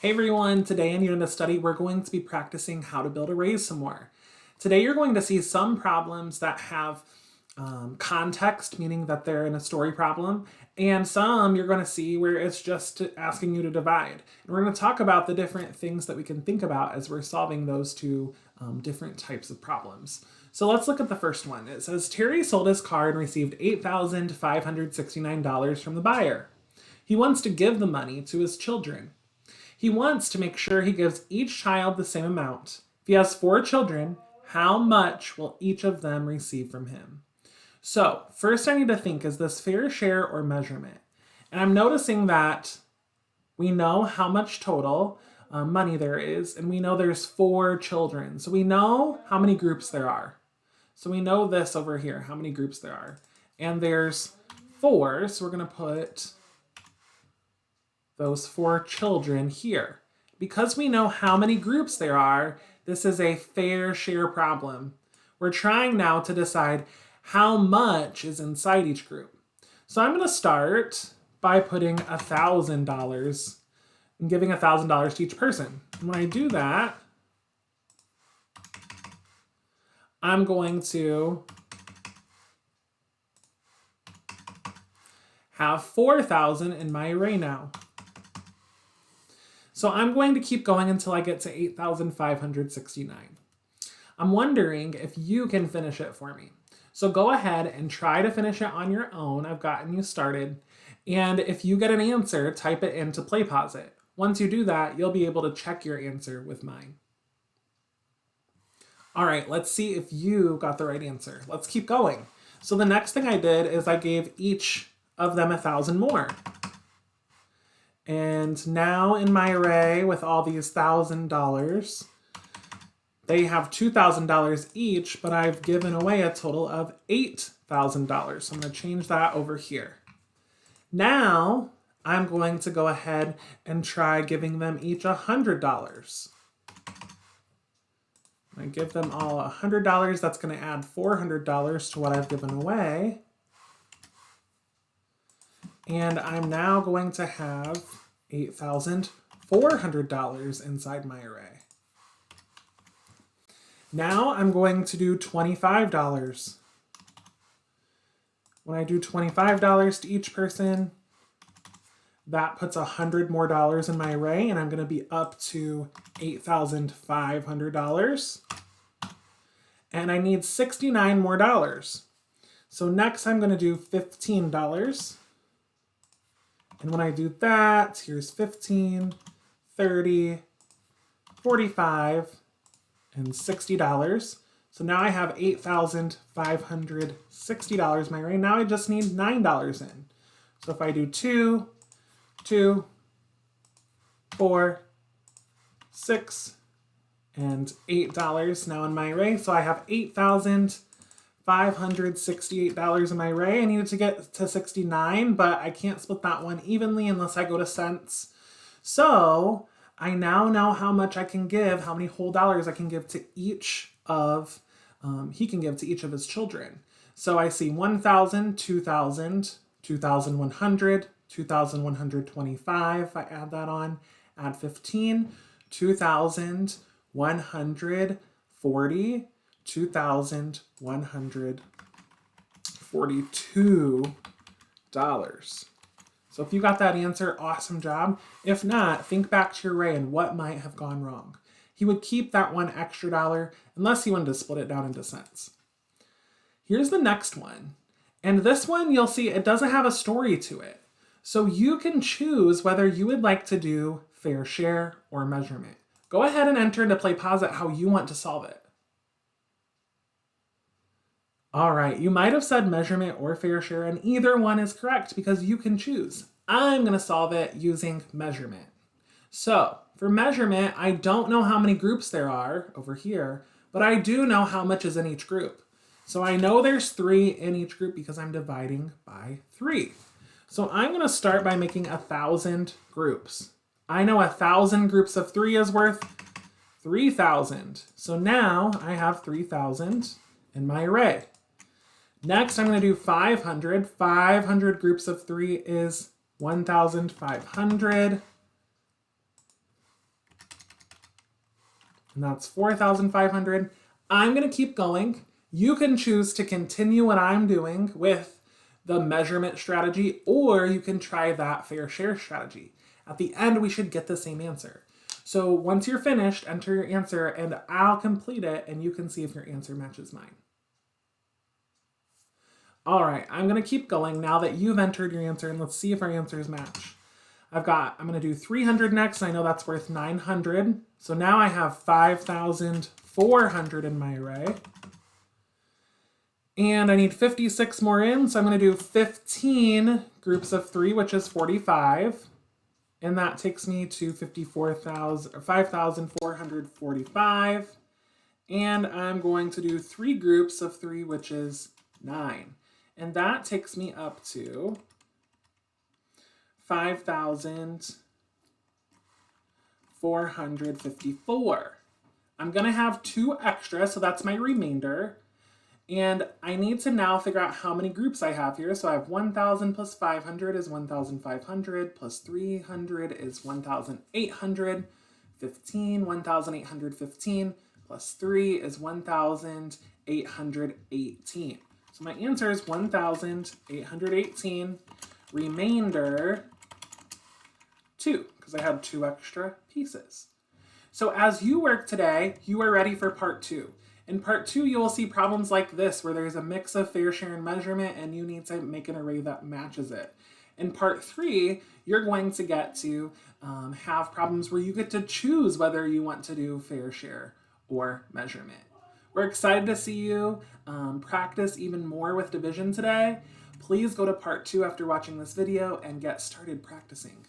Hey everyone, today in Unit of Study, we're going to be practicing how to build arrays some more. Today you're going to see some problems that have context, meaning that they're in a story problem, and some you're going to see where it's just asking you to divide. And we're going to talk about the different things that we can think about as we're solving those two different types of problems. So let's look at the first one. It says Terry sold his car and received $8,569 from the buyer. He wants to give the money to his children. He wants to make sure he gives each child the same amount. If he has 4 children, how much will each of them receive from him? So, first I need to think, is this fair share or measurement? And I'm noticing that we know how much total money there is, and we know there's 4 children. So we know how many groups there are. So we know this over here, how many groups there are. And there's 4, so we're going to put those 4 children here. Because we know how many groups there are, this is a fair share problem. We're trying now to decide how much is inside each group. So I'm going to start by putting $1,000 and giving $1,000 to each person. And when I do that, I'm going to have 4,000 in my array now. So I'm going to keep going until I get to 8,569. I'm wondering if you can finish it for me. So go ahead and try to finish it on your own. I've gotten you started. And if you get an answer, type it into PlayPosit. Once you do that, you'll be able to check your answer with mine. All right, let's see if you got the right answer. Let's keep going. So the next thing I did is I gave each of them 1,000 more. And now in my array with all these $1,000, they have $2,000 each, but I've given away a total of $8,000. So I'm going to change that over here. Now I'm going to go ahead and try giving them each $100. I give them all $100. That's going to add $400 to what I've given away. And I'm now going to have $8,400 inside my array. Now I'm going to do $25. When I do $25 to each person, that puts $100 more in my array, and I'm going to be up to $8,500. And I need $69 more. So next I'm going to do $15. And when I do that, here's 15, 30, 45, and $60. So now I have $8,560 in my array. Now I just need $9 in. So if I do 2, 2, 4, 6, and $8 now in my array. So I have $8,568 in my array. I needed to get to 69, but I can't split that one evenly unless I go to cents. So I now know how much I can give, how many whole dollars I can give to each of, he can give to each of his children. So I see 1,000, 2,000, 2,100, 2,125. I add that on, add 15, 2,140, $2,142. So if you got that answer, awesome job. If not, think back to your array and what might have gone wrong. He would keep that one extra dollar unless he wanted to split it down into cents. Here's the next one. And this one, you'll see it doesn't have a story to it. So you can choose whether you would like to do fair share or measurement. Go ahead and enter into PlayPosit how you want to solve it. All right, you might have said measurement or fair share, and either one is correct because you can choose. I'm going to solve it using measurement. So for measurement, I don't know how many groups there are over here, but I do know how much is in each group. So I know there's 3 in each group because I'm dividing by 3. So I'm going to start by making 1,000 groups. I know 1,000 groups of 3 is worth 3,000. So now I have 3,000 in my array. Next, I'm going to do 500. 500 groups of 3 is 1,500. and that's 4,500. I'm going to keep going. You can choose to continue what I'm doing with the measurement strategy, or you can try that fair share strategy. At the end, we should get the same answer. So once you're finished, enter your answer and I'll complete it and you can see if your answer matches mine. All right, I'm gonna keep going now that you've entered your answer, and let's see if our answers match. I'm gonna do 300 next. I know that's worth 900. So now I have 5,400 in my array. And I need 56 more in, so I'm gonna do 15 groups of 3, which is 45. And that takes me to 5,445. And I'm going to do 3 groups of 3, which is 9. And that takes me up to 5,454. I'm going to have 2 extra, so that's my remainder. And I need to now figure out how many groups I have here. So I have 1,000 plus 500 is 1,500, plus 300 is 1,800, 1,815, plus 3 is 1,818. So my answer is 1,818, remainder 2, because I had 2 extra pieces. So as you work today, you are ready for part 2. In part 2, you will see problems like this, where there's a mix of fair share and measurement, and you need to make an array that matches it. In part 3, you're going to get to have problems where you get to choose whether you want to do fair share or measurement. We're excited to see you practice even more with division today. Please go to part 2 after watching this video and get started practicing.